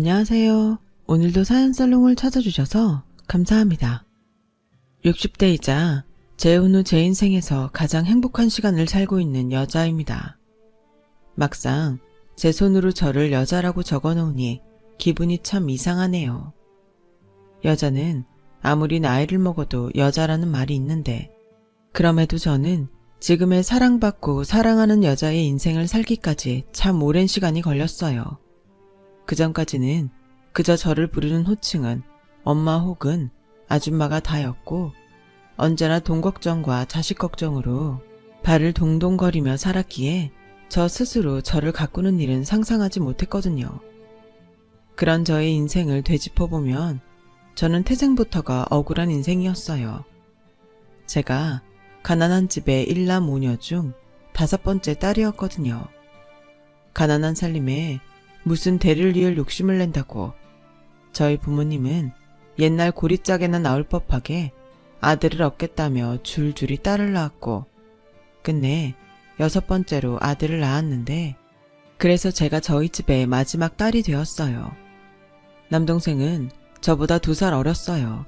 안녕하세요. 오늘도 사연살롱을 찾아주셔서 감사합니다. 60대이자 재혼 후 제 인생에서 가장 행복한 시간을 살고 있는 여자입니다. 막상 제 손으로 저를 여자라고 적어놓으니 기분이 참 이상하네요. 여자는 아무리 나이를 먹어도 여자라는 말이 있는데 그럼에도 저는 지금의 사랑받고 사랑하는 여자의 인생을 살기까지 참 오랜 시간이 걸렸어요. 그전까지는 그저 저를 부르는 호칭은 엄마 혹은 아줌마가 다였고 언제나 돈 걱정과 자식 걱정으로 발을 동동거리며 살았기에 저 스스로 저를 가꾸는 일은 상상하지 못했거든요. 그런 저의 인생을 되짚어보면 저는 태생부터가 억울한 인생이었어요. 제가 가난한 집의 1남 5녀 중 5번째 딸이었거든요. 가난한 살림에 무슨 대를 이을 욕심을 낸다고 저희 부모님은 옛날 고리짝에나 나올 법하게 아들을 얻겠다며 줄줄이 딸을 낳았고 끝내 6번째로 아들을 낳았는데 그래서 제가 저희 집의 마지막 딸이 되었어요. 남동생은 저보다 2살 어렸어요.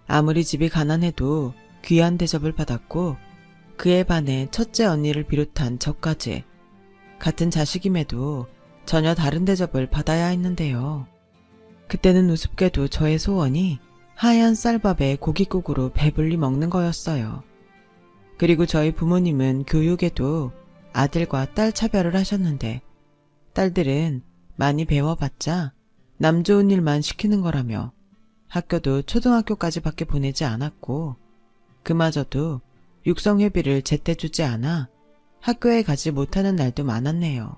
아무리 집이 가난해도 귀한 대접을 받았고 그에 반해 첫째 언니를 비롯한 저까지 같은 자식임에도 전혀 다른 대접을 받아야 했는데요. 그때는 우습게도 저의 소원이 하얀 쌀밥에 고깃국으로 배불리 먹는 거였어요. 그리고 저희 부모님은 교육에도 아들과 딸 차별을 하셨는데 딸들은 많이 배워봤자 남 좋은 일만 시키는 거라며 학교도 초등학교까지 밖에 보내지 않았고 그마저도 육성회비를 제때 주지 않아 학교에 가지 못하는 날도 많았네요.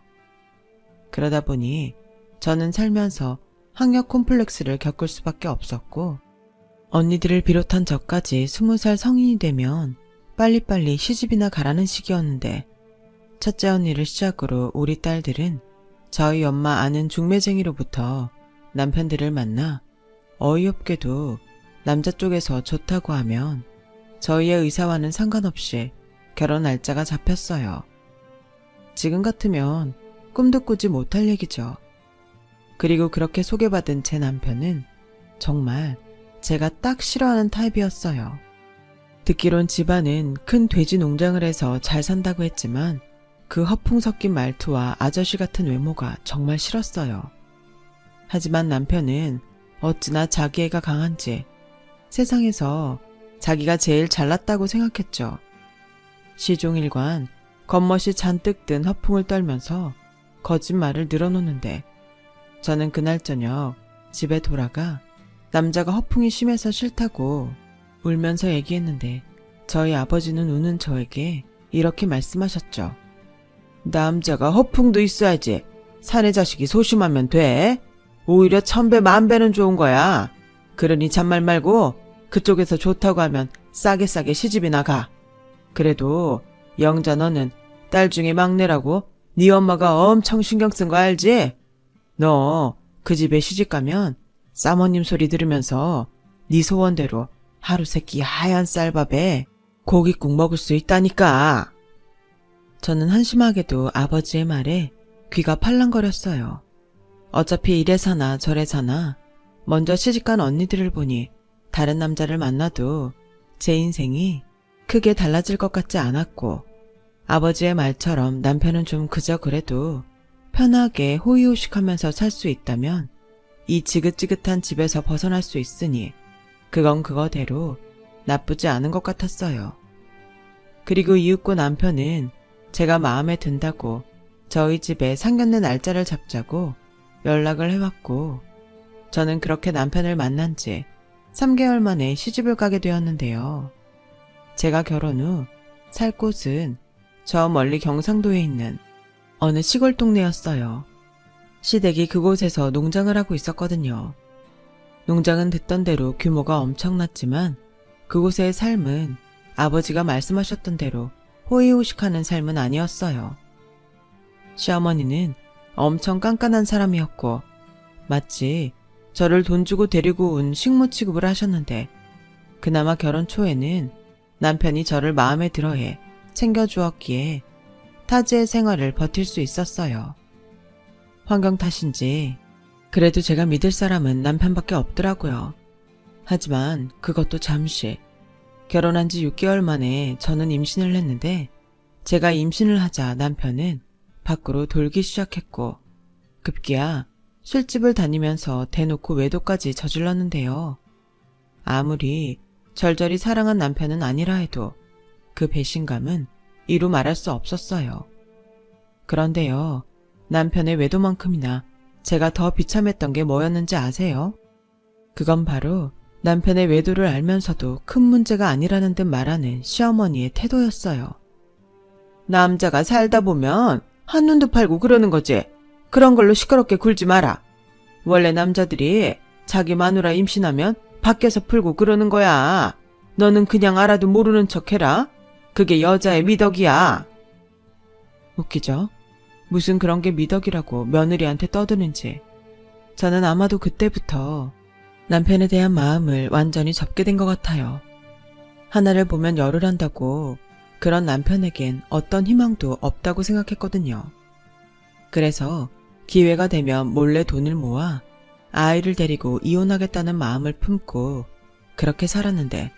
그러다 보니 저는 살면서 학력 콤플렉스를 겪을 수밖에 없었고 언니들을 비롯한 저까지 20살 성인이 되면 빨리빨리 시집이나 가라는 시기였는데 첫째 언니를 시작으로 우리 딸들은 저희 엄마 아는 중매쟁이로부터 남편들을 만나 어이없게도 남자 쪽에서 좋다고 하면 저희의 의사와는 상관없이 결혼 날짜가 잡혔어요. 지금 같으면 꿈도 꾸지 못할 얘기죠. 그리고 그렇게 소개받은 제 남편은 정말 제가 딱 싫어하는 타입이었어요. 듣기론 집안은 큰 돼지 농장을 해서 잘 산다고 했지만 그 허풍 섞인 말투와 아저씨 같은 외모가 정말 싫었어요. 하지만 남편은 어찌나 자기 애가 강한지 세상에서 자기가 제일 잘났다고 생각했죠. 시종일관 겉멋이 잔뜩 든 허풍을 떨면서 거짓말을 늘어놓는데 저는 그날 저녁 집에 돌아가 남자가 허풍이 심해서 싫다고 울면서 얘기했는데 저희 아버지는 우는 저에게 이렇게 말씀하셨죠. 남자가 허풍도 있어야지. 사내 자식이 소심하면 돼. 오히려 1000배 1000배는 좋은 거야. 그러니 잔말 말고 그쪽에서 좋다고 하면 싸게 시집이나 가. 그래도 영자 너는 딸 중에 막내라고 네 엄마가 엄청 신경 쓴 거 알지? 너 그 집에 시집가면 사모님 소리 들으면서 네 소원대로 하루 세끼 하얀 쌀밥에 고깃국 먹을 수 있다니까. 저는 한심하게도 아버지의 말에 귀가 팔랑거렸어요. 어차피 이래 사나 저래 사나 먼저 시집간 언니들을 보니 다른 남자를 만나도 제 인생이 크게 달라질 것 같지 않았고 아버지의 말처럼 남편은 좀 그저 그래도 편하게 호의호식하면서 살 수 있다면 이 지긋지긋한 집에서 벗어날 수 있으니 그건 그거대로 나쁘지 않은 것 같았어요. 그리고 이윽고 남편은 제가 마음에 든다고 저희 집에 상견례 날짜를 잡자고 연락을 해왔고 저는 그렇게 남편을 만난 지 3개월 만에 시집을 가게 되었는데요. 제가 결혼 후 살 곳은 저 멀리 경상도에 있는 어느 시골 동네였어요. 시댁이 그곳에서 농장을 하고 있었거든요. 농장은 듣던 대로 규모가 엄청났지만 그곳의 삶은 아버지가 말씀하셨던 대로 호의호식하는 삶은 아니었어요. 시어머니는 엄청 깐깐한 사람이었고 마치 저를 돈 주고 데리고 온 식모 취급을 하셨는데 그나마 결혼 초에는 남편이 저를 마음에 들어해 챙겨주었기에 타지의 생활을 버틸 수 있었어요. 환경 탓인지 그래도 제가 믿을 사람은 남편밖에 없더라고요. 하지만 그것도 잠시. 결혼한 지 6개월 만에 저는 임신을 했는데 제가 임신을 하자 남편은 밖으로 돌기 시작했고 급기야 술집을 다니면서 대놓고 외도까지 저질렀는데요. 아무리 절절히 사랑한 남편은 아니라 해도 그 배신감은 이루 말할 수 없었어요. 그런데요, 남편의 외도만큼이나 제가 더 비참했던 게 뭐였는지 아세요? 그건 바로 남편의 외도를 알면서도 큰 문제가 아니라는 듯 말하는 시어머니의 태도였어요. 남자가 살다 보면 한눈도 팔고 그러는 거지. 그런 걸로 시끄럽게 굴지 마라. 원래 남자들이 자기 마누라 임신하면 밖에서 풀고 그러는 거야. 너는 그냥 알아도 모르는 척 해라. 그게 여자의 미덕이야. 웃기죠? 무슨 그런 게 미덕이라고 며느리한테 떠드는지. 저는 아마도 그때부터 남편에 대한 마음을 완전히 접게 된 것 같아요. 하나를 보면 열을 한다고 그런 남편에겐 어떤 희망도 없다고 생각했거든요. 그래서 기회가 되면 몰래 돈을 모아 아이를 데리고 이혼하겠다는 마음을 품고 그렇게 살았는데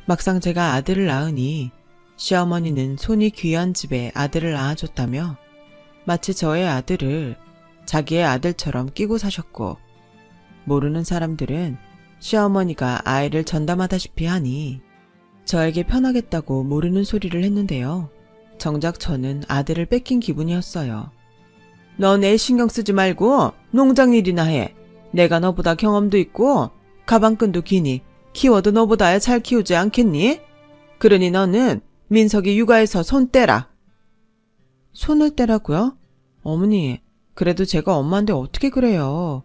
막상 제가 아들을 낳으니 시어머니는 손이 귀한 집에 아들을 낳아줬다며 마치 저의 아들을 자기의 아들처럼 끼고 사셨고 모르는 사람들은 시어머니가 아이를 전담하다시피 하니 저에게 편하겠다고 모르는 소리를 했는데요. 정작 저는 아들을 뺏긴 기분이었어요. 너 내 신경 쓰지 말고 농장 일이나 해. 내가 너보다 경험도 있고 가방끈도 기니 키워도 너보다야 잘 키우지 않겠니? 그러니 너는 민석이 육아에서 손 떼라. 손을 떼라고요? 어머니, 그래도 제가 엄마인데 어떻게 그래요.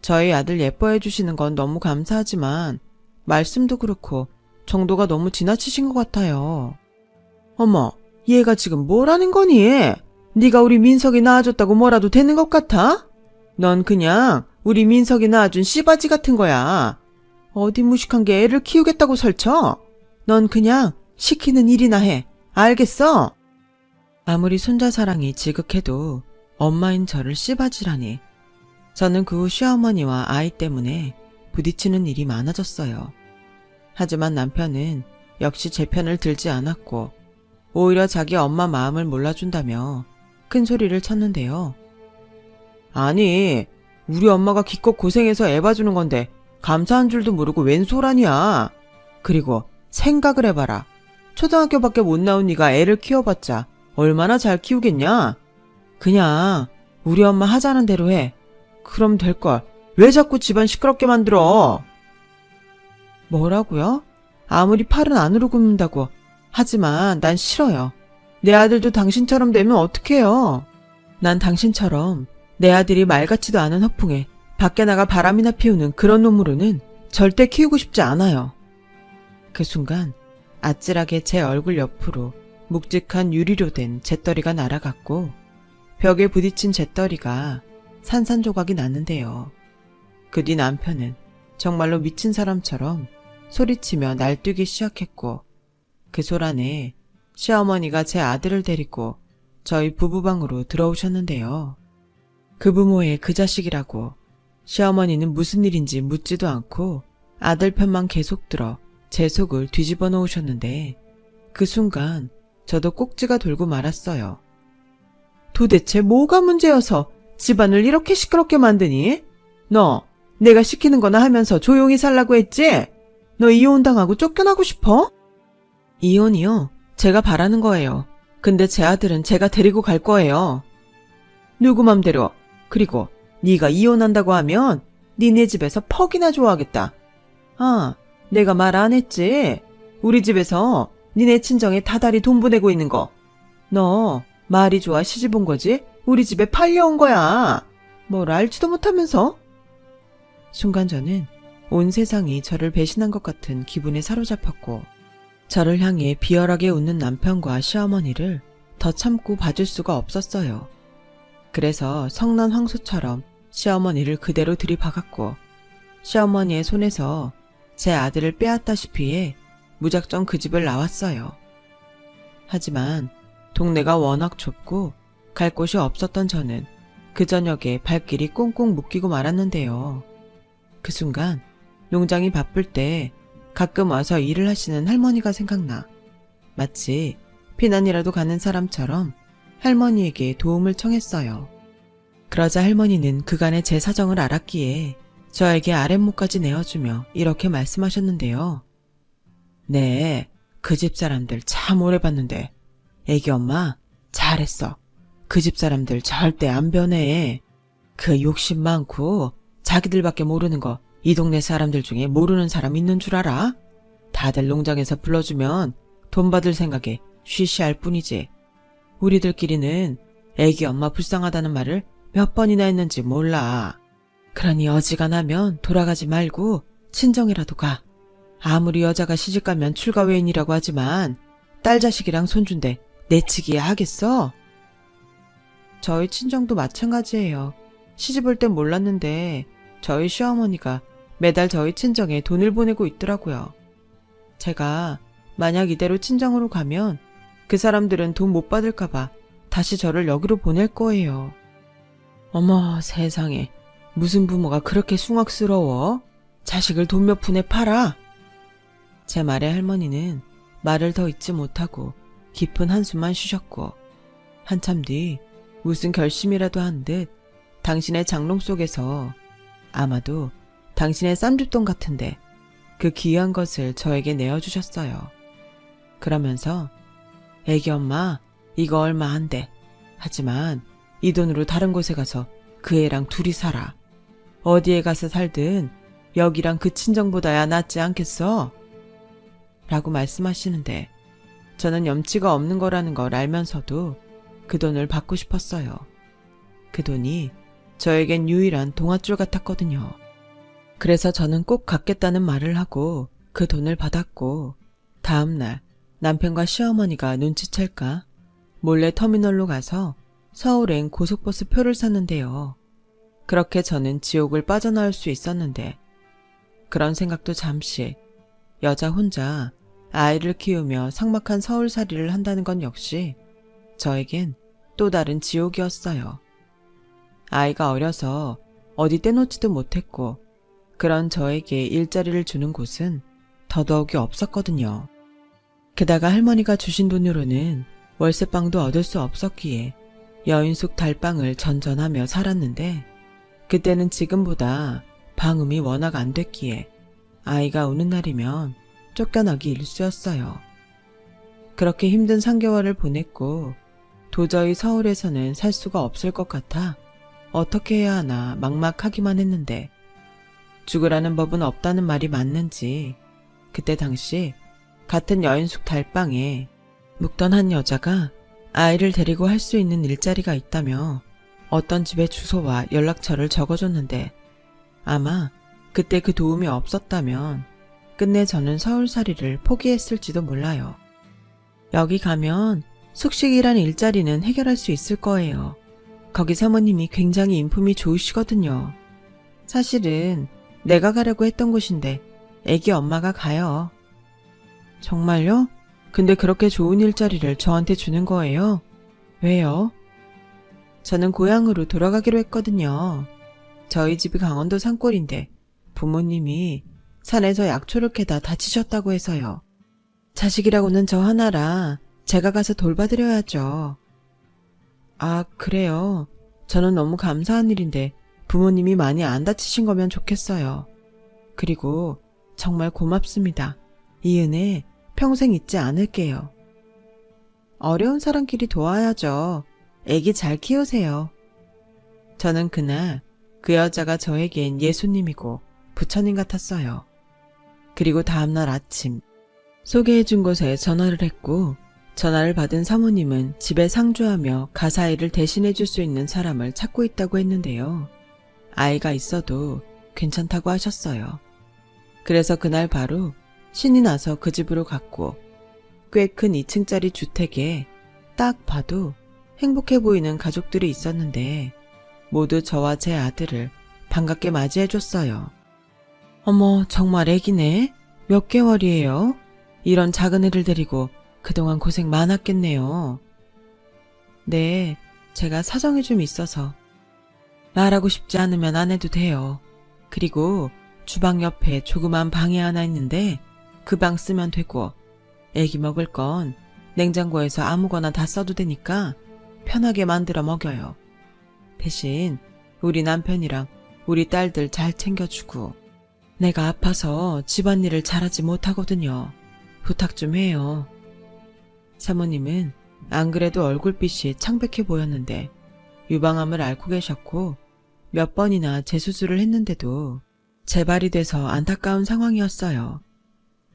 저희 아들 예뻐해 주시는 건 너무 감사하지만 말씀도 그렇고 정도가 너무 지나치신 것 같아요. 어머, 얘가 지금 뭐라는 거니? 네가 우리 민석이 낳아줬다고 뭐라도 되는 것 같아? 넌 그냥 우리 민석이 낳아준 씨바지 같은 거야. 어디 무식한 게 애를 키우겠다고 설쳐? 넌 그냥 시키는 일이나 해. 알겠어? 아무리 손자 사랑이 지극해도 엄마인 저를 씨바지라니. 저는 그 후 시어머니와 아이 때문에 부딪히는 일이 많아졌어요. 하지만 남편은 역시 제 편을 들지 않았고 오히려 자기 엄마 마음을 몰라준다며 큰 소리를 쳤는데요. 아니, 우리 엄마가 기껏 고생해서 애 봐주는 건데 감사한 줄도 모르고 웬 소란이야. 그리고 생각을 해봐라. 초등학교밖에 못 나온 네가 애를 키워봤자 얼마나 잘 키우겠냐? 그냥 우리 엄마 하자는 대로 해. 그럼 될걸. 왜 자꾸 집안 시끄럽게 만들어? 뭐라고요? 아무리 팔은 안으로 굽는다고. 하지만 난 싫어요. 내 아들도 당신처럼 되면 어떡해요? 난 당신처럼 내 아들이 말 같지도 않은 허풍에 밖에 나가 바람이나 피우는 그런 놈으로는 절대 키우고 싶지 않아요. 그 순간 아찔하게 제 얼굴 옆으로 묵직한 유리로 된 재떨이가 날아갔고 벽에 부딪힌 재떨이가 산산조각이 났는데요. 그 뒤 남편은 정말로 미친 사람처럼 소리치며 날뛰기 시작했고 그 소란에 시어머니가 제 아들을 데리고 저희 부부방으로 들어오셨는데요. 그 부모의 그 자식이라고 시어머니는 무슨 일인지 묻지도 않고 아들 편만 계속 들어 제 속을 뒤집어 놓으셨는데 그 순간 저도 꼭지가 돌고 말았어요. 도대체 뭐가 문제여서 집안을 이렇게 시끄럽게 만드니? 너 내가 시키는 거나 하면서 조용히 살라고 했지? 너 이혼당하고 쫓겨나고 싶어? 이혼이요? 제가 바라는 거예요. 근데 제 아들은 제가 데리고 갈 거예요. 누구 맘대로. 그리고 네가 이혼한다고 하면 니네 집에서 퍽이나 좋아하겠다. 아, 내가 말 안 했지? 우리 집에서 니네 친정에 다달이 돈 보내고 있는 거. 너 말이 좋아 시집 온 거지? 우리 집에 팔려온 거야. 뭘 알지도 못하면서? 순간 저는 온 세상이 저를 배신한 것 같은 기분에 사로잡혔고 저를 향해 비열하게 웃는 남편과 시어머니를 더 참고 봐줄 수가 없었어요. 그래서 성난 황소처럼 시어머니를 그대로 들이박았고 시어머니의 손에서 제 아들을 빼앗다시피 해 무작정 그 집을 나왔어요. 하지만 동네가 워낙 좁고 갈 곳이 없었던 저는 그 저녁에 발길이 꽁꽁 묶이고 말았는데요. 그 순간 농장이 바쁠 때 가끔 와서 일을 하시는 할머니가 생각나 마치 피난이라도 가는 사람처럼 할머니에게 도움을 청했어요. 그러자 할머니는 그간의 제 사정을 알았기에 저에게 아랫목까지 내어주며 이렇게 말씀하셨는데요. 네, 그 집 사람들 참 오래 봤는데 애기 엄마 잘했어. 그 집 사람들 절대 안 변해. 그 욕심 많고 자기들밖에 모르는 거 이 동네 사람들 중에 모르는 사람 있는 줄 알아? 다들 농장에서 불러주면 돈 받을 생각에 쉬쉬할 뿐이지. 우리들끼리는 애기 엄마 불쌍하다는 말을 몇 번이나 했는지 몰라. 그러니 어지간하면 돌아가지 말고 친정이라도 가. 아무리 여자가 시집가면 출가 외인이라고 하지만 딸 자식이랑 손준데 내치기야 하겠어? 저희 친정도 마찬가지예요. 시집 올 땐 몰랐는데 저희 시어머니가 매달 저희 친정에 돈을 보내고 있더라고요. 제가 만약 이대로 친정으로 가면 그 사람들은 돈 못 받을까봐 다시 저를 여기로 보낼 거예요. 어머 세상에, 무슨 부모가 그렇게 숭악스러워? 자식을 돈 몇 푼에 팔아? 제 말에 할머니는 말을 더 잇지 못하고 깊은 한숨만 쉬셨고 한참 뒤 무슨 결심이라도 한 듯 당신의 장롱 속에서 아마도 당신의 쌈짓돈 같은데 그 귀한 것을 저에게 내어주셨어요. 그러면서 애기 엄마 이거 얼마 안 돼. 하지만 이 돈으로 다른 곳에 가서 그 애랑 둘이 살아. 어디에 가서 살든 여기랑 그 친정보다야 낫지 않겠어? 라고 말씀하시는데 저는 염치가 없는 거라는 걸 알면서도 그 돈을 받고 싶었어요. 그 돈이 저에겐 유일한 동아줄 같았거든요. 그래서 저는 꼭 갚겠다는 말을 하고 그 돈을 받았고 다음날 남편과 시어머니가 눈치챌까 몰래 터미널로 가서 서울행 고속버스 표를 샀는데요. 그렇게 저는 지옥을 빠져나올 수 있었는데 그런 생각도 잠시, 여자 혼자 아이를 키우며 삭막한 서울살이를 한다는 건 역시 저에겐 또 다른 지옥이었어요. 아이가 어려서 어디 떼놓지도 못했고 그런 저에게 일자리를 주는 곳은 더더욱이 없었거든요. 게다가 할머니가 주신 돈으로는 월세방도 얻을 수 없었기에 여인숙 달방을 전전하며 살았는데 그때는 지금보다 방음이 워낙 안 됐기에 아이가 우는 날이면 쫓겨나기 일쑤였어요. 그렇게 힘든 3개월을 보냈고 도저히 서울에서는 살 수가 없을 것 같아 어떻게 해야 하나 막막하기만 했는데 죽으라는 법은 없다는 말이 맞는지 그때 당시 같은 여인숙 달방에 묵던 한 여자가 아이를 데리고 할 수 있는 일자리가 있다며 어떤 집의 주소와 연락처를 적어줬는데 아마 그때 그 도움이 없었다면 끝내 저는 서울살이를 포기했을지도 몰라요. 여기 가면 숙식이란 일자리는 해결할 수 있을 거예요. 거기 사모님이 굉장히 인품이 좋으시거든요. 사실은 내가 가려고 했던 곳인데 애기 엄마가 가요. 정말요? 근데 그렇게 좋은 일자리를 저한테 주는 거예요? 왜요? 저는 고향으로 돌아가기로 했거든요. 저희 집이 강원도 산골인데 부모님이 산에서 약초를 캐다 다치셨다고 해서요. 자식이라고는 저 하나라 제가 가서 돌봐드려야죠. 아, 그래요? 저는 너무 감사한 일인데 부모님이 많이 안 다치신 거면 좋겠어요. 그리고 정말 고맙습니다. 이 은혜 평생 잊지 않을게요. 어려운 사람끼리 도와야죠. 애기 잘 키우세요. 저는 그날 그 여자가 저에겐 예수님이고 부처님 같았어요. 그리고 다음날 아침 소개해준 곳에 전화를 했고 전화를 받은 사모님은 집에 상주하며 가사일을 대신해줄 수 있는 사람을 찾고 있다고 했는데요. 아이가 있어도 괜찮다고 하셨어요. 그래서 그날 바로 신이 나서 그 집으로 갔고 꽤 큰 2층짜리 주택에 딱 봐도 행복해 보이는 가족들이 있었는데 모두 저와 제 아들을 반갑게 맞이해줬어요. 어머, 정말 애기네? 몇 개월이에요? 이런 작은 애를 데리고 그동안 고생 많았겠네요. 네, 제가 사정이 좀 있어서. 말하고 싶지 않으면 안 해도 돼요. 그리고 주방 옆에 조그만 방이 하나 있는데 그 방 쓰면 되고, 애기 먹을 건 냉장고에서 아무거나 다 써도 되니까 편하게 만들어 먹여요. 대신 우리 남편이랑 우리 딸들 잘 챙겨주고. 내가 아파서 집안일을 잘하지 못하거든요. 부탁 좀 해요. 사모님은 안 그래도 얼굴빛이 창백해 보였는데 유방암을 앓고 계셨고 몇 번이나 재수술을 했는데도 재발이 돼서 안타까운 상황이었어요.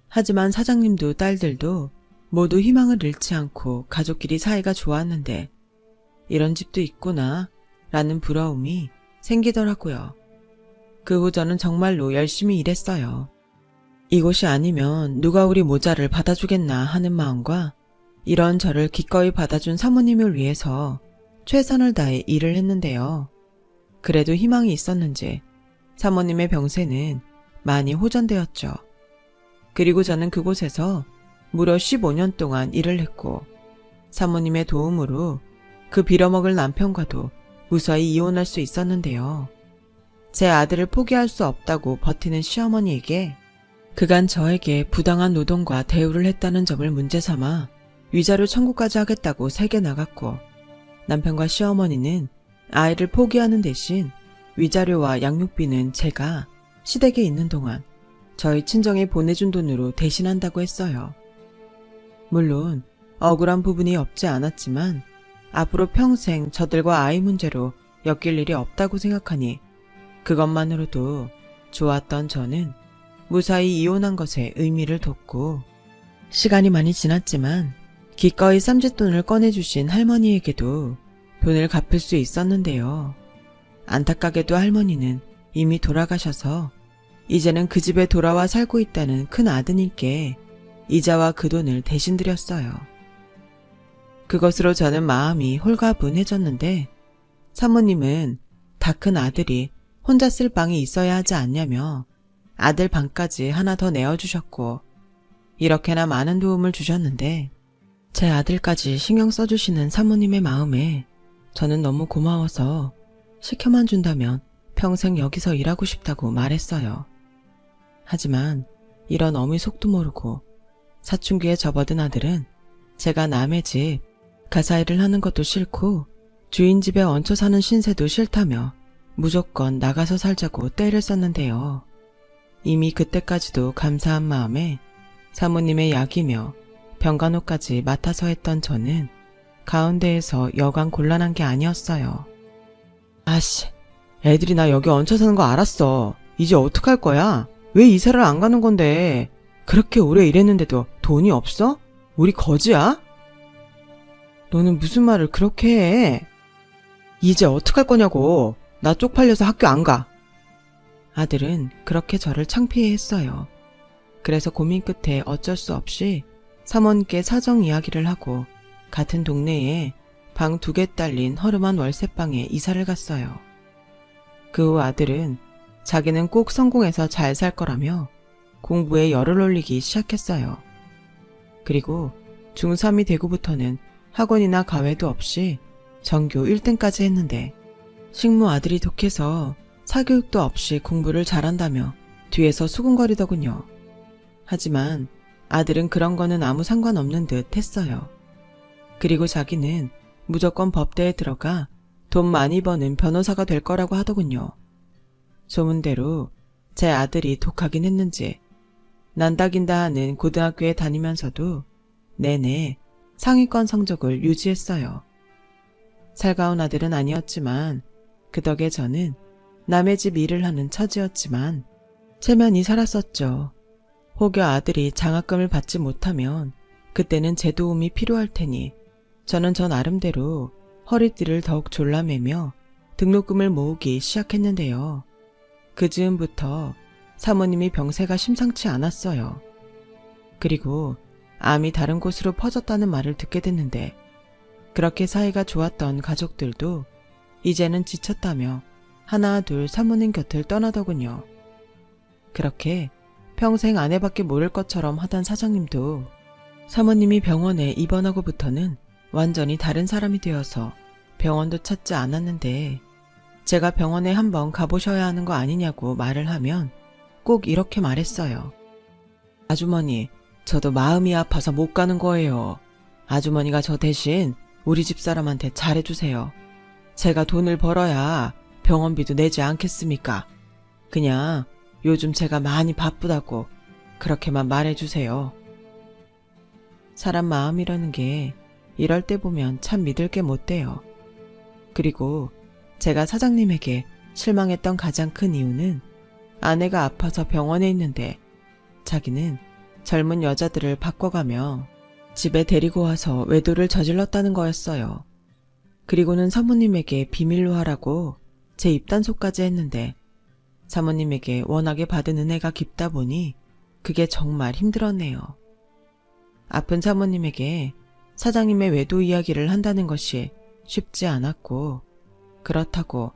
하지만 사장님도 딸들도 모두 희망을 잃지 않고 가족끼리 사이가 좋았는데 이런 집도 있구나 라는 부러움이 생기더라고요. 그 후 저는 정말로 열심히 일했어요. 이곳이 아니면 누가 우리 모자를 받아주겠나 하는 마음과 이런 저를 기꺼이 받아준 사모님을 위해서 최선을 다해 일을 했는데요. 그래도 희망이 있었는지 사모님의 병세는 많이 호전되었죠. 그리고 저는 그곳에서 무려 15년 동안 일을 했고 사모님의 도움으로 그 빌어먹을 남편과도 무사히 이혼할 수 있었는데요. 제 아들을 포기할 수 없다고 버티는 시어머니에게 그간 저에게 부당한 노동과 대우를 했다는 점을 문제 삼아 위자료 청구까지 하겠다고 세게 나갔고 남편과 시어머니는 아이를 포기하는 대신 위자료와 양육비는 제가 시댁에 있는 동안 저희 친정에 보내준 돈으로 대신한다고 했어요. 물론 억울한 부분이 없지 않았지만 앞으로 평생 저들과 아이 문제로 엮일 일이 없다고 생각하니 그것만으로도 좋았던 저는 무사히 이혼한 것에 의미를 뒀고 시간이 많이 지났지만 기꺼이 쌈짓돈을 꺼내주신 할머니에게도 돈을 갚을 수 있었는데요. 안타깝게도 할머니는 이미 돌아가셔서 이제는 그 집에 돌아와 살고 있다는 큰 아드님께 이자와 그 돈을 대신 드렸어요. 그것으로 저는 마음이 홀가분해졌는데 사모님은 다 큰 아들이 혼자 쓸 방이 있어야 하지 않냐며 아들 방까지 하나 더 내어주셨고 이렇게나 많은 도움을 주셨는데 제 아들까지 신경 써주시는 사모님의 마음에 저는 너무 고마워서 시켜만 준다면 평생 여기서 일하고 싶다고 말했어요. 하지만 이런 어미 속도 모르고 사춘기에 접어든 아들은 제가 남의 집 가사 일을 하는 것도 싫고 주인 집에 얹혀 사는 신세도 싫다며 무조건 나가서 살자고 떼를 썼는데요. 이미 그때까지도 감사한 마음에 사모님의 약이며 병간호까지 맡아서 했던 저는 가운데에서 여간 곤란한 게 아니었어요. 아씨, 애들이 나 여기 얹혀 사는 거 알았어. 이제 어떡할 거야? 왜 이사를 안 가는 건데? 그렇게 오래 일했는데도 돈이 없어? 우리 거지야? 너는 무슨 말을 그렇게 해? 이제 어떡할 거냐고. 나 쪽팔려서 학교 안 가. 아들은 그렇게 저를 창피해했어요. 그래서 고민 끝에 어쩔 수 없이 사모님께 사정 이야기를 하고 같은 동네에 방 2개 딸린 허름한 월세방에 이사를 갔어요. 그 후 아들은 자기는 꼭 성공해서 잘 살 거라며 공부에 열을 올리기 시작했어요. 그리고 중3이 되고부터는 학원이나 과외도 없이 전교 1등까지 했는데 식모 아들이 독해서 사교육도 없이 공부를 잘한다며 뒤에서 수군거리더군요. 하지만 아들은 그런 거는 아무 상관없는 듯 했어요. 그리고 자기는 무조건 법대에 들어가 돈 많이 버는 변호사가 될 거라고 하더군요. 소문대로 제 아들이 독하긴 했는지 난다긴다 하는 고등학교에 다니면서도 내내 상위권 성적을 유지했어요. 살가운 아들은 아니었지만 그 덕에 저는 남의 집 일을 하는 처지였지만 체면이 살았었죠. 혹여 아들이 장학금을 받지 못하면 그때는 제 도움이 필요할 테니 저는 저 나름대로 허리띠를 더욱 졸라매며 등록금을 모으기 시작했는데요. 그 즈음부터 사모님이 병세가 심상치 않았어요. 그리고 암이 다른 곳으로 퍼졌다는 말을 듣게 됐는데 그렇게 사이가 좋았던 가족들도 이제는 지쳤다며 하나 둘 사모님 곁을 떠나더군요. 그렇게 평생 아내밖에 모를 것처럼 하던 사장님도 사모님이 병원에 입원하고부터는 완전히 다른 사람이 되어서 병원도 찾지 않았는데 제가 병원에 한번 가보셔야 하는 거 아니냐고 말을 하면 꼭 이렇게 말했어요. 아주머니, 저도 마음이 아파서 못 가는 거예요. 아주머니가 저 대신 우리 집 사람한테 잘해주세요. 제가 돈을 벌어야 병원비도 내지 않겠습니까? 그냥 요즘 제가 많이 바쁘다고 그렇게만 말해주세요. 사람 마음이라는 게 이럴 때 보면 참 믿을 게 못 돼요. 그리고 제가 사장님에게 실망했던 가장 큰 이유는 아내가 아파서 병원에 있는데 자기는 젊은 여자들을 바꿔가며 집에 데리고 와서 외도를 저질렀다는 거였어요. 그리고는 사모님에게 비밀로 하라고 제 입단속까지 했는데 사모님에게 워낙에 받은 은혜가 깊다 보니 그게 정말 힘들었네요. 아픈 사모님에게 사장님의 외도 이야기를 한다는 것이 쉽지 않았고, 그렇다고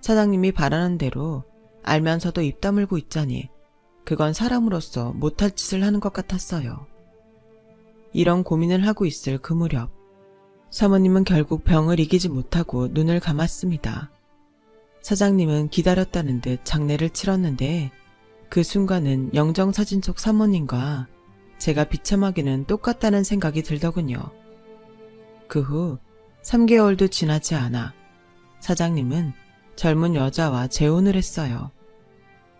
사장님이 바라는 대로 알면서도 입 다물고 있자니 그건 사람으로서 못할 짓을 하는 것 같았어요. 이런 고민을 하고 있을 그 무렵 사모님은 결국 병을 이기지 못하고 눈을 감았습니다. 사장님은 기다렸다는 듯 장례를 치렀는데 그 순간은 영정사진 속 사모님과 제가 비참하게는 똑같다는 생각이 들더군요. 그 후 3개월도 지나지 않아 사장님은 젊은 여자와 재혼을 했어요.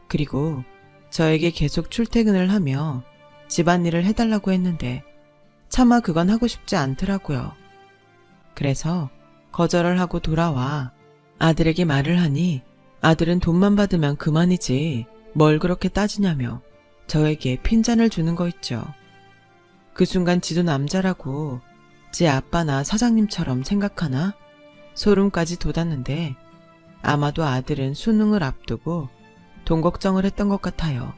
그리고 저에게 계속 출퇴근을 하며 집안일을 해달라고 했는데 차마 그건 하고 싶지 않더라고요. 그래서 거절을 하고 돌아와 아들에게 말을 하니 아들은 돈만 받으면 그만이지 뭘 그렇게 따지냐며 저에게 핀잔을 주는 거 있죠. 그 순간 지도 남자라고 제 아빠나 사장님처럼 생각하나 소름까지 돋았는데 아마도 아들은 수능을 앞두고 돈 걱정을 했던 것 같아요.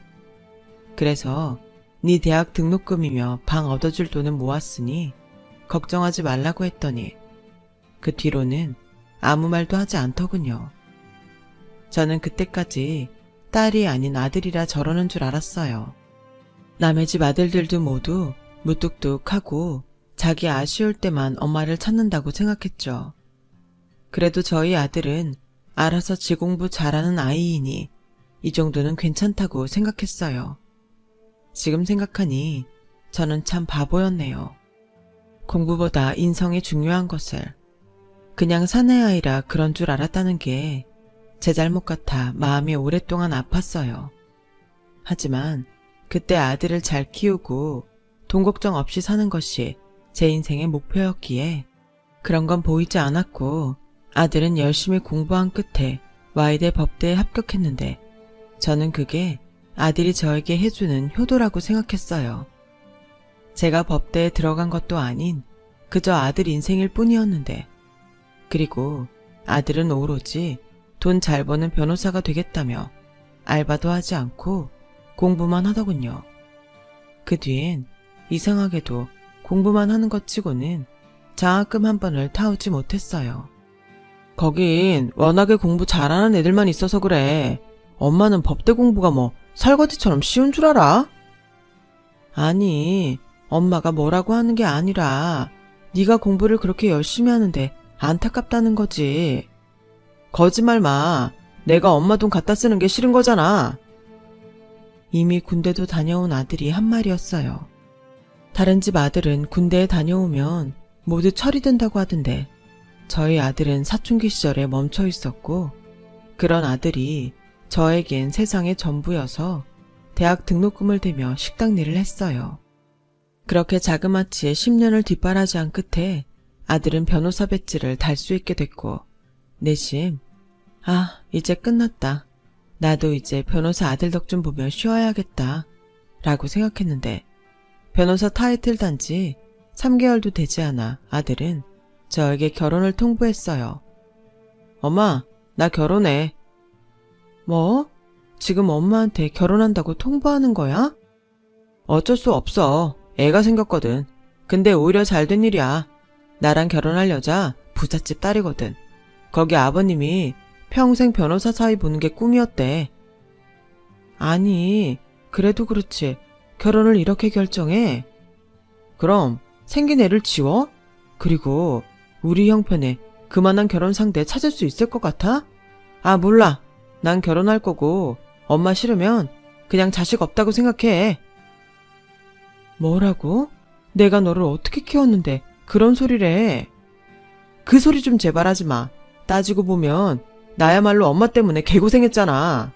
그래서 네 대학 등록금이며 방 얻어줄 돈은 모았으니 걱정하지 말라고 했더니 그 뒤로는 아무 말도 하지 않더군요. 저는 그때까지 딸이 아닌 아들이라 저러는 줄 알았어요. 남의 집 아들들도 모두 무뚝뚝하고 자기 아쉬울 때만 엄마를 찾는다고 생각했죠. 그래도 저희 아들은 알아서 지 공부 잘하는 아이이니 이 정도는 괜찮다고 생각했어요. 지금 생각하니 저는 참 바보였네요. 공부보다 인성이 중요한 것을 그냥 사내 아이라 그런 줄 알았다는 게 제 잘못 같아 마음이 오랫동안 아팠어요. 하지만 그때 아들을 잘 키우고 돈 걱정 없이 사는 것이 제 인생의 목표였기에 그런 건 보이지 않았고 아들은 열심히 공부한 끝에 와이대 법대에 합격했는데 저는 그게 아들이 저에게 해주는 효도라고 생각했어요. 제가 법대에 들어간 것도 아닌 그저 아들 인생일 뿐이었는데 그리고 아들은 오로지 돈 잘 버는 변호사가 되겠다며 알바도 하지 않고 공부만 하더군요. 그 뒤엔 이상하게도 공부만 하는 것 치고는 장학금 한 번을 타오지 못했어요. 거긴 워낙에 공부 잘하는 애들만 있어서 그래. 엄마는 법대 공부가 뭐 설거지처럼 쉬운 줄 알아? 아니, 엄마가 뭐라고 하는 게 아니라 네가 공부를 그렇게 열심히 하는데 안타깝다는 거지. 거짓말 마. 내가 엄마 돈 갖다 쓰는 게 싫은 거잖아. 이미 군대도 다녀온 아들이 한 말이었어요. 다른 집 아들은 군대에 다녀오면 모두 처리된다고 하던데 저희 아들은 사춘기 시절에 멈춰 있었고 그런 아들이 저에겐 세상의 전부여서 대학 등록금을 대며 식당 일을 했어요. 그렇게 자그마치 10년을 뒷바라지한 끝에 아들은 변호사 배지를 달 수 있게 됐고 내심 이제 끝났다. 나도 이제 변호사 아들 덕 좀 보며 쉬어야겠다 라고 생각했는데 변호사 타이틀 단지 3개월도 되지 않아 아들은 저에게 결혼을 통보했어요. 엄마, 나 결혼해. 뭐? 지금 엄마한테 결혼한다고 통보하는 거야? 어쩔 수 없어. 애가 생겼거든. 근데 오히려 잘된 일이야. 나랑 결혼할 여자 부잣집 딸이거든. 거기 아버님이 평생 변호사 사위 보는 게 꿈이었대. 아니, 그래도 그렇지. 결혼을 이렇게 결정해? 그럼 생긴 애를 지워? 그리고 우리 형편에 그만한 결혼 상대 찾을 수 있을 것 같아? 아, 몰라. 난 결혼할 거고 엄마 싫으면 그냥 자식 없다고 생각해. 뭐라고? 내가 너를 어떻게 키웠는데 그런 소리를 해. 그 소리 좀 제발 하지 마. 따지고 보면 나야말로 엄마 때문에 개고생했잖아.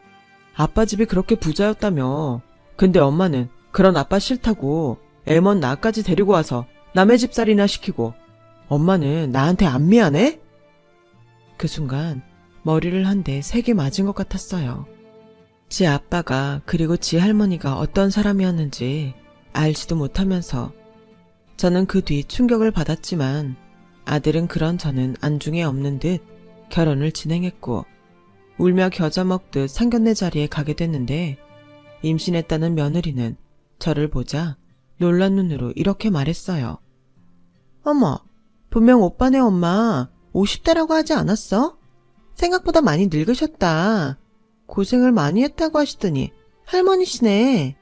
아빠 집이 그렇게 부자였다며. 근데 엄마는 그런 아빠 싫다고 애먼 나까지 데리고 와서 남의 집살이나 시키고 엄마는 나한테 안 미안해? 그 순간 머리를 한 대 세게 맞은 것 같았어요. 지 아빠가 그리고 지 할머니가 어떤 사람이었는지 알지도 못하면서 저는 그 뒤 충격을 받았지만 아들은 그런 저는 안중에 없는 듯 결혼을 진행했고 울며 겨자 먹듯 상견례 자리에 가게 됐는데 임신했다는 며느리는 저를 보자 놀란 눈으로 이렇게 말했어요. 어머, 분명 오빠네 엄마 50대라고 하지 않았어? 생각보다 많이 늙으셨다. 고생을 많이 했다고 하시더니 할머니시네.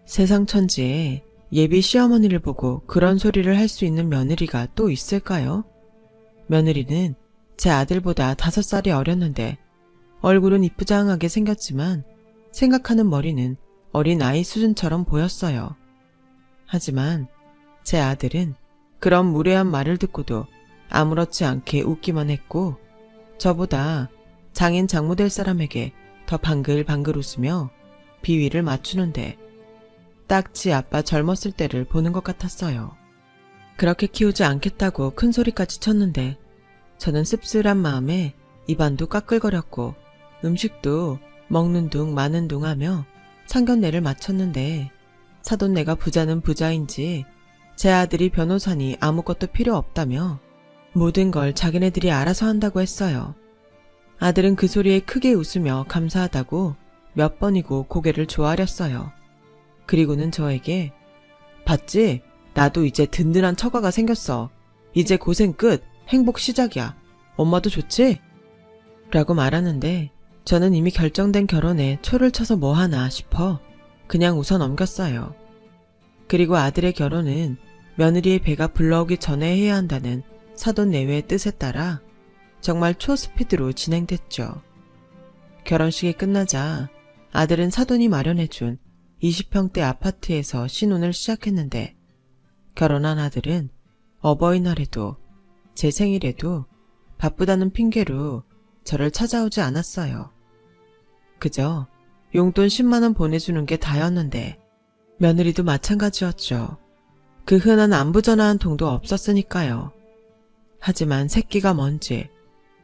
세상 천지에 예비 시어머니를 보고 그런 소리를 할 수 있는 며느리가 또 있을까요? 며느리는 제 아들보다 5살이 어렸는데 얼굴은 이쁘장하게 생겼지만 생각하는 머리는 어린 아이 수준처럼 보였어요. 하지만 제 아들은 그런 무례한 말을 듣고도 아무렇지 않게 웃기만 했고 저보다 장인 장모 될 사람에게 더 방글방글 웃으며 비위를 맞추는데 딱 지 아빠 젊었을 때를 보는 것 같았어요. 그렇게 키우지 않겠다고 큰 소리까지 쳤는데 저는 씁쓸한 마음에 입안도 까끌거렸고 음식도 먹는 둥 마는 둥 하며 상견례를 마쳤는데 사돈네가 부자는 부자인지 제 아들이 변호사니 아무것도 필요 없다며 모든 걸 자기네들이 알아서 한다고 했어요. 아들은 그 소리에 크게 웃으며 감사하다고 몇 번이고 고개를 조아렸어요. 그리고는 저에게 봤지? 나도 이제 든든한 처가가 생겼어. 이제 고생 끝. 행복 시작이야. 엄마도 좋지? 라고 말하는데 저는 이미 결정된 결혼에 초를 쳐서 뭐하나 싶어 그냥 웃어 넘겼어요. 그리고 아들의 결혼은 며느리의 배가 불러오기 전에 해야 한다는 사돈 내외의 뜻에 따라 정말 초스피드로 진행됐죠. 결혼식이 끝나자 아들은 사돈이 마련해준 20평대 아파트에서 신혼을 시작했는데 결혼한 아들은 어버이날에도 제 생일에도 바쁘다는 핑계로 저를 찾아오지 않았어요. 그저 용돈 10만원 보내주는 게 다였는데 며느리도 마찬가지였죠. 그 흔한 안부전화한 통도 없었으니까요. 하지만 새끼가 뭔지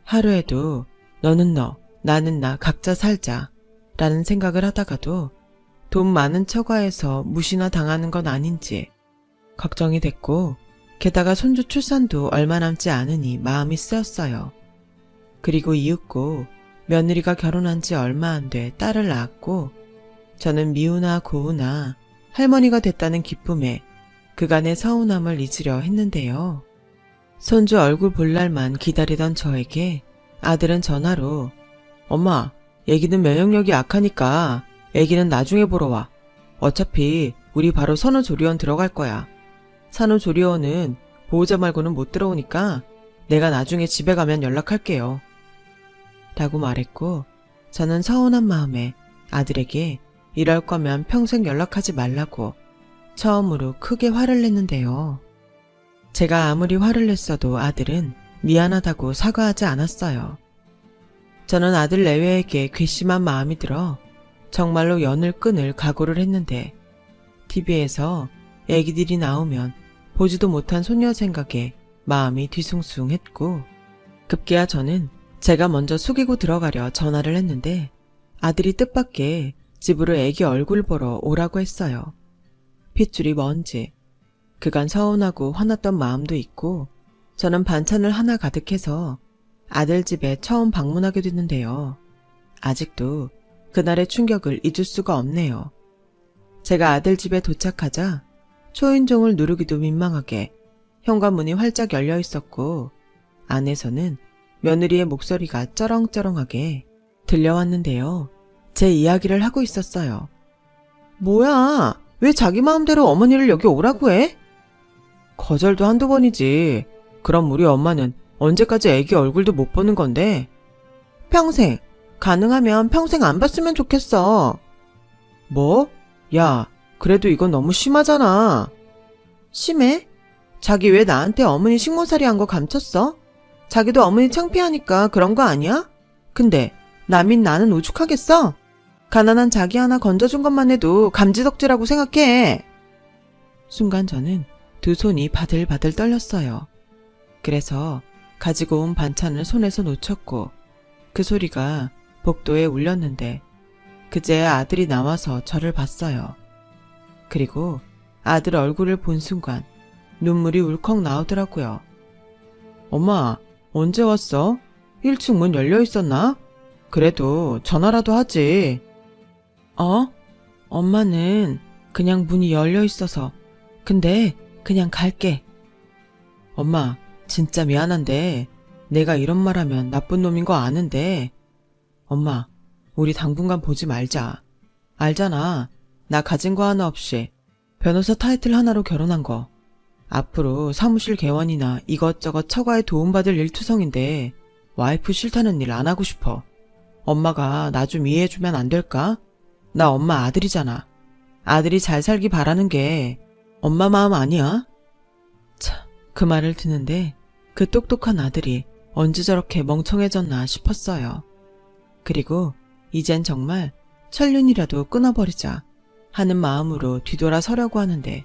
하루에도 너는 너, 나는 나 각자 살자 라는 생각을 하다가도 돈 많은 처가에서 무시나 당하는 건 아닌지 걱정이 됐고 게다가 손주 출산도 얼마 남지 않으니 마음이 쓰였어요. 그리고 이윽고 며느리가 결혼한 지 얼마 안 돼 딸을 낳았고 저는 미우나 고우나 할머니가 됐다는 기쁨에 그간의 서운함을 잊으려 했는데요. 손주 얼굴 볼 날만 기다리던 저에게 아들은 전화로 엄마, 애기는 면역력이 약하니까 애기는 나중에 보러 와. 어차피 우리 바로 산후조리원 들어갈 거야. 산후조리원은 보호자 말고는 못 들어오니까 내가 나중에 집에 가면 연락할게요. 라고 말했고 저는 서운한 마음에 아들에게 이럴 거면 평생 연락하지 말라고 처음으로 크게 화를 냈는데요. 제가 아무리 화를 냈어도 아들은 미안하다고 사과하지 않았어요. 저는 아들 내외에게 괘씸한 마음이 들어 정말로 연을 끊을 각오를 했는데 TV에서 애기들이 나오면 보지도 못한 소녀 생각에 마음이 뒤숭숭했고 급기야 저는 제가 먼저 숙이고 들어가려 전화를 했는데 아들이 뜻밖의 집으로 애기 얼굴 보러 오라고 했어요. 핏줄이 뭔지 그간 서운하고 화났던 마음도 있고 저는 반찬을 하나 가득해서 아들 집에 처음 방문하게 됐는데요. 아직도 그날의 충격을 잊을 수가 없네요. 제가 아들 집에 도착하자 초인종을 누르기도 민망하게 현관문이 활짝 열려 있었고 안에서는 며느리의 목소리가 쩌렁쩌렁하게 들려왔는데요. 제 이야기를 하고 있었어요. 뭐야? 왜 자기 마음대로 어머니를 여기 오라고 해? 거절도 한두 번이지. 그럼 우리 엄마는 언제까지 애기 얼굴도 못 보는 건데? 평생, 가능하면 평생 안 봤으면 좋겠어. 뭐? 야, 그래도 이건 너무 심하잖아. 심해? 자기 왜 나한테 어머니 식모살이 한 거 감췄어? 자기도 어머니 창피하니까 그런 거 아니야? 근데 남인 나는 오죽하겠어? 가난한 자기 하나 건져준 것만 해도 감지덕지라고 생각해. 순간 저는 두 손이 바들바들 떨렸어요. 그래서 가지고 온 반찬을 손에서 놓쳤고 그 소리가 복도에 울렸는데 그제야 아들이 나와서 저를 봤어요. 그리고 아들 얼굴을 본 순간 눈물이 울컥 나오더라고요. 엄마, 언제 왔어? 1층 문 열려 있었나? 그래도 전화라도 하지. 엄마는 그냥 문이 열려 있어서. 근데 그냥 갈게. 엄마, 진짜 미안한데 내가 이런 말 하면 나쁜 놈인 거 아는데. 엄마, 우리 당분간 보지 말자. 알잖아. 나 가진 거 하나 없이 변호사 타이틀 하나로 결혼한 거. 앞으로 사무실 개원이나 이것저것 처가에 도움받을 일투성인데 와이프 싫다는 일 안 하고 싶어. 엄마가 나 좀 이해해주면 안 될까? 나 엄마 아들이잖아. 아들이 잘 살기 바라는 게 엄마 마음 아니야? 참, 그 말을 듣는데 그 똑똑한 아들이 언제 저렇게 멍청해졌나 싶었어요. 그리고 이젠 정말 천륜이라도 끊어버리자 하는 마음으로 뒤돌아 서려고 하는데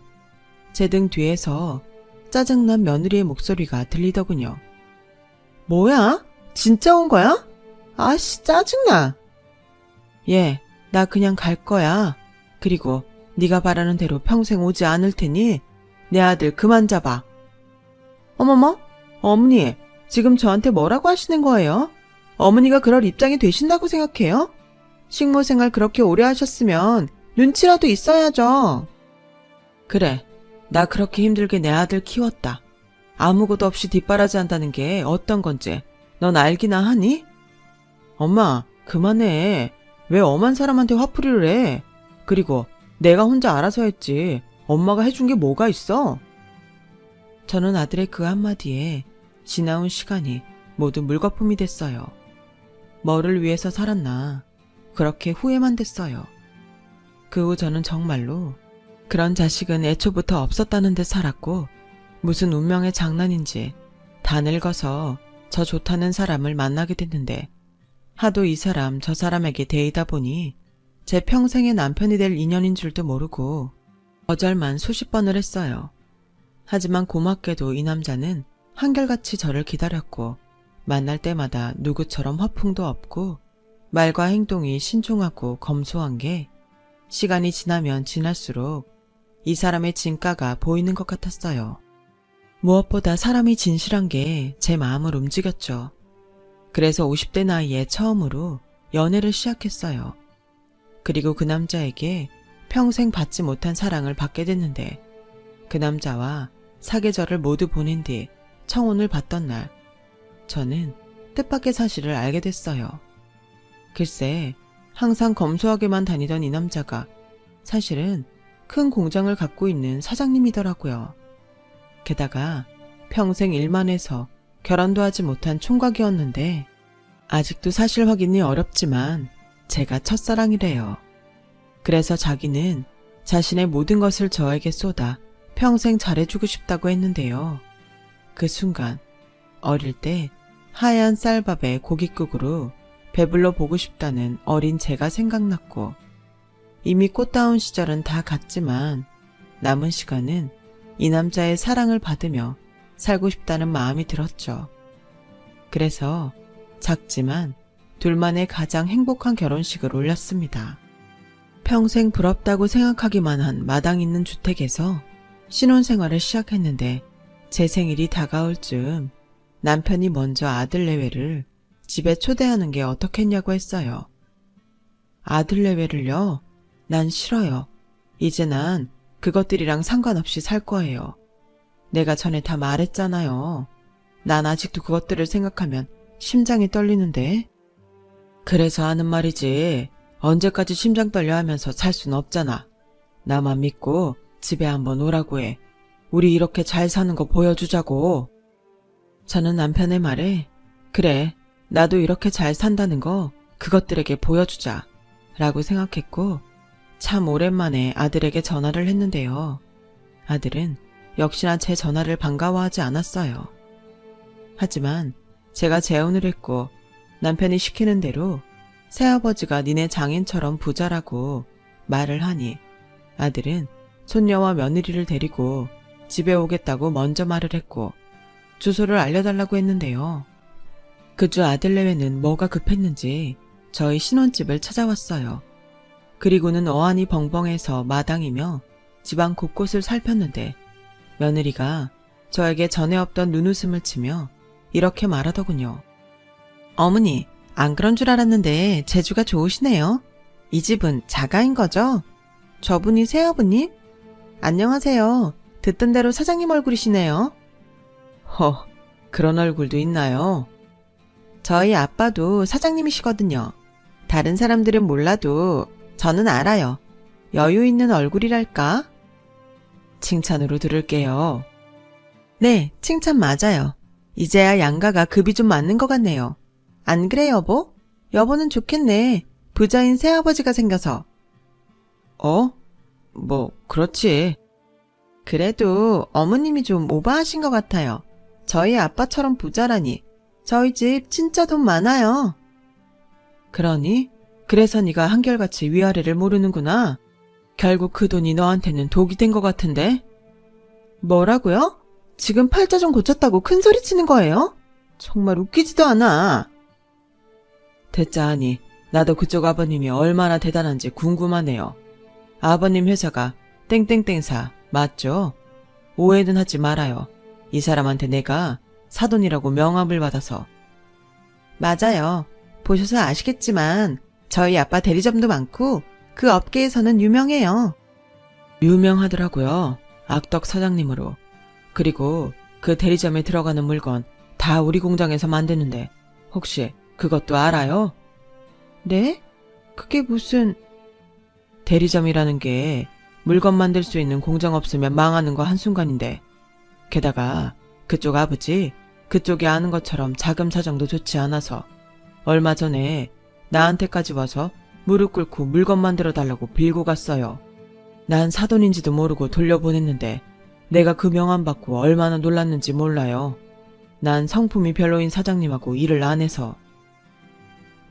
제 등 뒤에서 짜증난 며느리의 목소리가 들리더군요. 뭐야? 진짜 온 거야? 아씨, 짜증나. 예, 나 그냥 갈 거야. 그리고 네가 바라는 대로 평생 오지 않을 테니 내 아들 그만 잡아. 어머머, 어머니, 지금 저한테 뭐라고 하시는 거예요? 어머니가 그럴 입장이 되신다고 생각해요? 식모 생활 그렇게 오래 하셨으면 눈치라도 있어야죠. 그래, 나 그렇게 힘들게 내 아들 키웠다. 아무것도 없이 뒷바라지 한다는 게 어떤 건지 넌 알기나 하니? 엄마, 그만해. 왜 엄한 사람한테 화풀이를 해? 그리고 내가 혼자 알아서 했지. 엄마가 해준 게 뭐가 있어? 저는 아들의 그 한마디에 지나온 시간이 모두 물거품이 됐어요. 뭐를 위해서 살았나 그렇게 후회만 됐어요. 그 후 저는 정말로 그런 자식은 애초부터 없었다는 듯 살았고 무슨 운명의 장난인지 다 늙어서 저 좋다는 사람을 만나게 됐는데 하도 이 사람 저 사람에게 대이다 보니 제 평생의 남편이 될 인연인 줄도 모르고 거절만 수십 번을 했어요. 하지만 고맙게도 이 남자는 한결같이 저를 기다렸고 만날 때마다 누구처럼 허풍도 없고 말과 행동이 신중하고 검소한 게 시간이 지나면 지날수록 이 사람의 진가가 보이는 것 같았어요. 무엇보다 사람이 진실한 게 제 마음을 움직였죠. 그래서 50대 나이에 처음으로 연애를 시작했어요. 그리고 그 남자에게 평생 받지 못한 사랑을 받게 됐는데 그 남자와 사계절을 모두 보낸 뒤 청혼을 받던 날 저는 뜻밖의 사실을 알게 됐어요. 글쎄, 항상 검소하게만 다니던 이 남자가 사실은 큰 공장을 갖고 있는 사장님이더라고요. 게다가 평생 일만 해서 결혼도 하지 못한 총각이었는데 아직도 사실 확인이 어렵지만 제가 첫사랑이래요. 그래서 자기는 자신의 모든 것을 저에게 쏟아 평생 잘해주고 싶다고 했는데요. 그 순간 어릴 때 하얀 쌀밥에 고깃국으로 배불러 보고 싶다는 어린 제가 생각났고 이미 꽃다운 시절은 다 갔지만 남은 시간은 이 남자의 사랑을 받으며 살고 싶다는 마음이 들었죠. 그래서 작지만 둘만의 가장 행복한 결혼식을 올렸습니다. 평생 부럽다고 생각하기만 한 마당 있는 주택에서 신혼생활을 시작했는데 제 생일이 다가올 즈음 남편이 먼저 아들 내외를 집에 초대하는 게 어떻겠냐고 했어요. 아들 내외를요? 난 싫어요. 이제 난 그것들이랑 상관없이 살 거예요. 내가 전에 다 말했잖아요. 난 아직도 그것들을 생각하면 심장이 떨리는데. 그래서 하는 말이지. 언제까지 심장 떨려 하면서 살 순 없잖아. 나만 믿고 집에 한번 오라고 해. 우리 이렇게 잘 사는 거 보여주자고. 저는 남편의 말에 그래, 나도 이렇게 잘 산다는 거 그것들에게 보여주자 라고 생각했고 참 오랜만에 아들에게 전화를 했는데요. 아들은 역시나 제 전화를 반가워하지 않았어요. 하지만 제가 재혼을 했고 남편이 시키는 대로 새아버지가 니네 장인처럼 부자라고 말을 하니 아들은 손녀와 며느리를 데리고 집에 오겠다고 먼저 말을 했고 주소를 알려달라고 했는데요. 그 주 아들 내외는 뭐가 급했는지 저희 신혼집을 찾아왔어요. 그리고는 어안이 벙벙해서 마당이며 집안 곳곳을 살폈는데 며느리가 저에게 전에 없던 눈웃음을 치며 이렇게 말하더군요. 어머니, 안 그런 줄 알았는데 재주가 좋으시네요. 이 집은 자가인 거죠? 저분이 새아버님? 안녕하세요. 듣던 대로 사장님 얼굴이시네요. 그런 얼굴도 있나요? 저희 아빠도 사장님이시거든요. 다른 사람들은 몰라도 저는 알아요. 여유 있는 얼굴이랄까? 칭찬으로 들을게요. 네, 칭찬 맞아요. 이제야 양가가 급이 좀 맞는 것 같네요. 안 그래, 여보? 여보는 좋겠네. 부자인 새아버지가 생겨서. 그렇지. 그래도 어머님이 좀 오버하신 것 같아요. 저희 아빠처럼 부자라니. 저희 집 진짜 돈 많아요. 그러니? 그래서 네가 한결같이 위아래를 모르는구나. 결국 그 돈이 너한테는 독이 된 것 같은데. 뭐라고요? 지금 팔자 좀 고쳤다고 큰 소리 치는 거예요? 정말 웃기지도 않아. 됐자하니 나도 그쪽 아버님이 얼마나 대단한지 궁금하네요. 아버님 회사가 땡땡땡사 맞죠? 오해는 하지 말아요. 이 사람한테 내가 사돈이라고 명함을 받아서. 맞아요. 보셔서 아시겠지만 저희 아빠 대리점도 많고 그 업계에서는 유명해요. 유명하더라고요. 악덕 사장님으로. 그리고 그 대리점에 들어가는 물건 다 우리 공장에서 만드는데 혹시 그것도 알아요? 네? 그게 무슨... 대리점이라는 게 물건 만들 수 있는 공장 없으면 망하는 거 한순간인데 게다가 그쪽 아버지 그쪽이 아는 것처럼 자금 사정도 좋지 않아서 얼마 전에 나한테까지 와서 무릎 꿇고 물건 만들어 달라고 빌고 갔어요. 난 사돈인지도 모르고 돌려보냈는데 내가 그 명함 받고 얼마나 놀랐는지 몰라요. 난 성품이 별로인 사장님하고 일을 안 해서.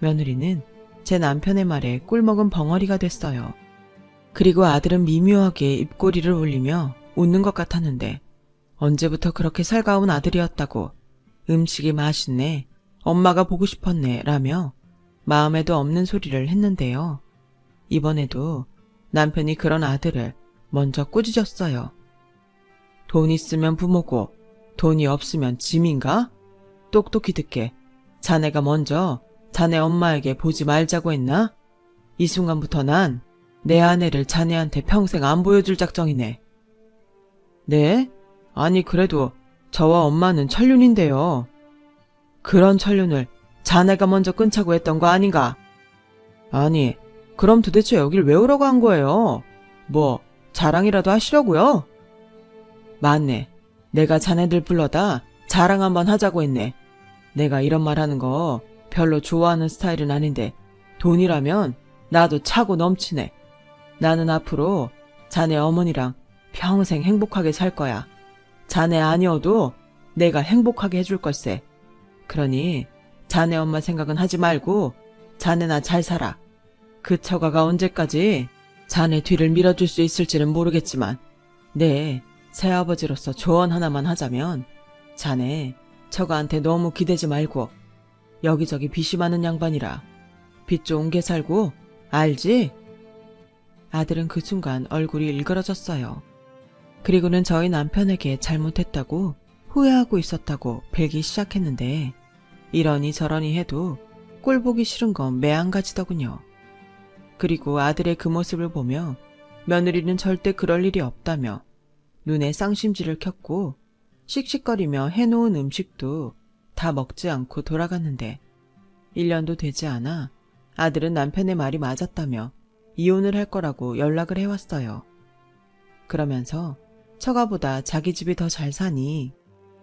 며느리는 제 남편의 말에 꿀먹은 벙어리가 됐어요. 그리고 아들은 미묘하게 입꼬리를 올리며 웃는 것 같았는데 언제부터 그렇게 살가운 아들이었다고 음식이 맛있네, 엄마가 보고 싶었네 라며 마음에도 없는 소리를 했는데요. 이번에도 남편이 그런 아들을 먼저 꾸짖었어요. 돈 있으면 부모고 돈이 없으면 짐인가? 똑똑히 듣게 자네가 먼저 자네 엄마에게 보지 말자고 했나? 이 순간부터 난 내 아내를 자네한테 평생 안 보여줄 작정이네. 네? 아니 그래도 저와 엄마는 천륜인데요. 그런 천륜을 자네가 먼저 끊자고 했던 거 아닌가? 아니 그럼 도대체 여길 왜 오라고 한 거예요? 뭐 자랑이라도 하시려고요? 맞네. 내가 자네들 불러다 자랑 한번 하자고 했네. 내가 이런 말 하는 거 별로 좋아하는 스타일은 아닌데 돈이라면 나도 차고 넘치네. 나는 앞으로 자네 어머니랑 평생 행복하게 살 거야. 자네 아니어도 내가 행복하게 해줄 걸세. 그러니 자네 엄마 생각은 하지 말고 자네나 잘 살아. 그 처가가 언제까지 자네 뒤를 밀어줄 수 있을지는 모르겠지만 내 새아버지로서 조언 하나만 하자면 자네 처가한테 너무 기대지 말고 여기저기 빚이 많은 양반이라 빚 좋은 게 살고 알지? 아들은 그 순간 얼굴이 일그러졌어요. 그리고는 저희 남편에게 잘못했다고 후회하고 있었다고 빌기 시작했는데 이러니 저러니 해도 꼴보기 싫은 건 매한가지더군요. 그리고 아들의 그 모습을 보며 며느리는 절대 그럴 일이 없다며 눈에 쌍심지를 켰고 씩씩거리며 해놓은 음식도 다 먹지 않고 돌아갔는데 1년도 되지 않아 아들은 남편의 말이 맞았다며 이혼을 할 거라고 연락을 해왔어요. 그러면서 처가보다 자기 집이 더 잘 사니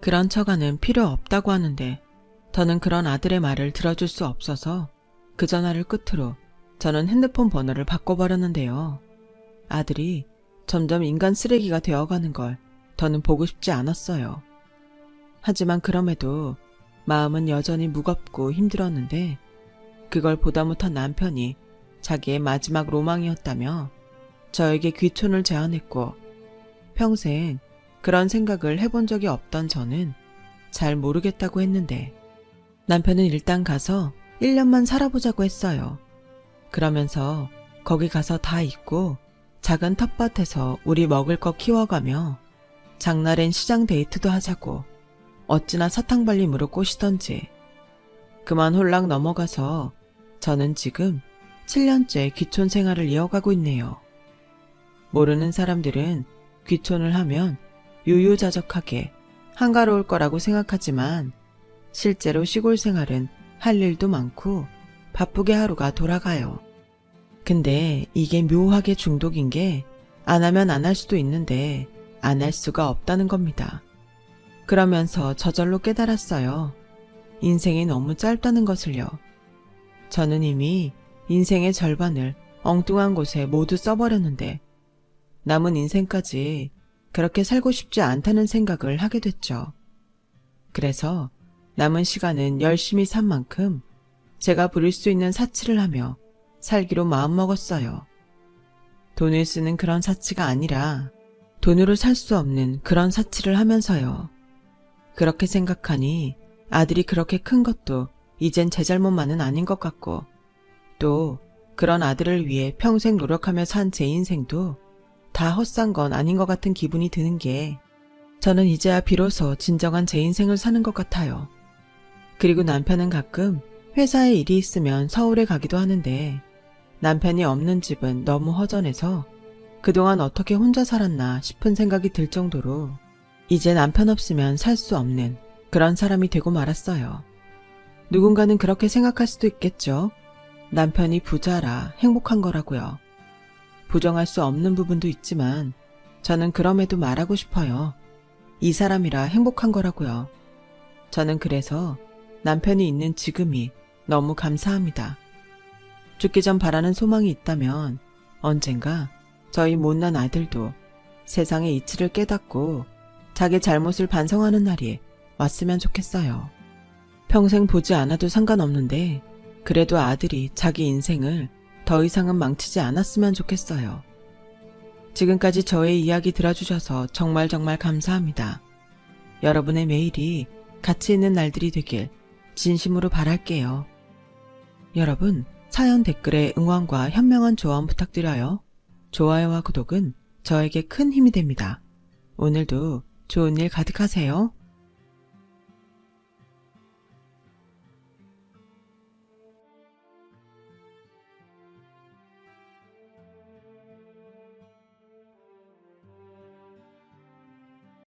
그런 처가는 필요 없다고 하는데 더는 그런 아들의 말을 들어줄 수 없어서 그 전화를 끝으로 저는 핸드폰 번호를 바꿔버렸는데요. 아들이 점점 인간 쓰레기가 되어가는 걸 더는 보고 싶지 않았어요. 하지만 그럼에도 마음은 여전히 무겁고 힘들었는데 그걸 보다 못한 남편이 자기의 마지막 로망이었다며 저에게 귀촌을 제안했고 평생 그런 생각을 해본 적이 없던 저는 잘 모르겠다고 했는데 남편은 일단 가서 1년만 살아보자고 했어요. 그러면서 거기 가서 다 잊고 작은 텃밭에서 우리 먹을 거 키워가며 장날엔 시장 데이트도 하자고 어찌나 사탕발림으로 꼬시던지. 그만 홀랑 넘어가서 저는 지금 7년째 귀촌 생활을 이어가고 있네요. 모르는 사람들은 귀촌을 하면 유유자적하게 한가로울 거라고 생각하지만 실제로 시골 생활은 할 일도 많고 바쁘게 하루가 돌아가요. 근데 이게 묘하게 중독인 게 안 하면 안 할 수도 있는데 안 할 수가 없다는 겁니다. 그러면서 저절로 깨달았어요. 인생이 너무 짧다는 것을요. 저는 이미 인생의 절반을 엉뚱한 곳에 모두 써버렸는데 남은 인생까지 그렇게 살고 싶지 않다는 생각을 하게 됐죠. 그래서 남은 시간은 열심히 산 만큼 제가 부릴 수 있는 사치를 하며 살기로 마음먹었어요. 돈을 쓰는 그런 사치가 아니라 돈으로 살 수 없는 그런 사치를 하면서요. 그렇게 생각하니 아들이 그렇게 큰 것도 이젠 제 잘못만은 아닌 것 같고 또 그런 아들을 위해 평생 노력하며 산 제 인생도 다 헛산 건 아닌 것 같은 기분이 드는 게 저는 이제야 비로소 진정한 제 인생을 사는 것 같아요. 그리고 남편은 가끔 회사에 일이 있으면 서울에 가기도 하는데 남편이 없는 집은 너무 허전해서 그동안 어떻게 혼자 살았나 싶은 생각이 들 정도로 이제 남편 없으면 살 수 없는 그런 사람이 되고 말았어요. 누군가는 그렇게 생각할 수도 있겠죠. 남편이 부자라 행복한 거라고요. 부정할 수 없는 부분도 있지만 저는 그럼에도 말하고 싶어요. 이 사람이라 행복한 거라고요. 저는 그래서 남편이 있는 지금이 너무 감사합니다. 죽기 전 바라는 소망이 있다면 언젠가 저희 못난 아들도 세상의 이치를 깨닫고 자기 잘못을 반성하는 날이 왔으면 좋겠어요. 평생 보지 않아도 상관없는데 그래도 아들이 자기 인생을 더 이상은 망치지 않았으면 좋겠어요. 지금까지 저의 이야기 들어주셔서 정말 감사합니다. 여러분의 매일이 가치 있는 날들이 되길 진심으로 바랄게요. 여러분, 사연 댓글에 응원과 현명한 조언 부탁드려요. 좋아요와 구독은 저에게 큰 힘이 됩니다. 오늘도 좋은 일 가득하세요.